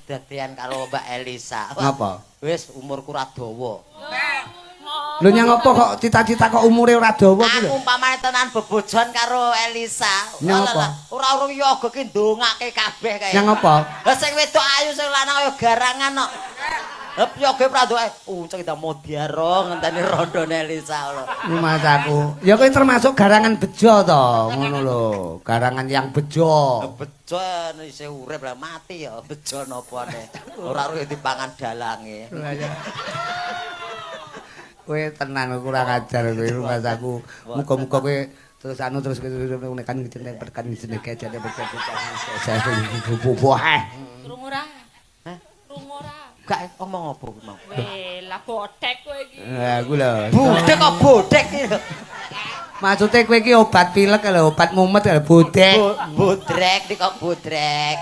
kedadian karo Mbak Elisa. Ngapa? Wis umurku ra dawa. Lho nyang apa kok cita-cita kok umure ora dawa ku lho? Aku umpamane tenan bebojon karo Elisa. Nyang apa? Ora yoga ki ndongake kabeh kae. Nyang apa? Lah sing wedok ayu sing lanang kaya garangan kok. Lah yoga prandoke unceng ndak modiaro ngenteni rondone Elisa lho. Mas aku. Ya kowe termasuk garangan bejo to, ngono lho. Garangan yang bejo. Bejo isih urip lah mati ya bejo napane. Ora ora dipangan dalange. Kowe tenan kurang ajar kowe Mas aku. Muga-muga kowe terus kan jeneng perkan jeneng kejane bubuh. Krungu ora? Hah? Krungu ora? Gak omong apa mau. Lah bodhek kowe iki. Lah aku lho. Bodhek kok bodhek iki lho. Maksude kowe iki obat pilek lho, obat mumet lho bodhek. Bodrek iki kok bodrek.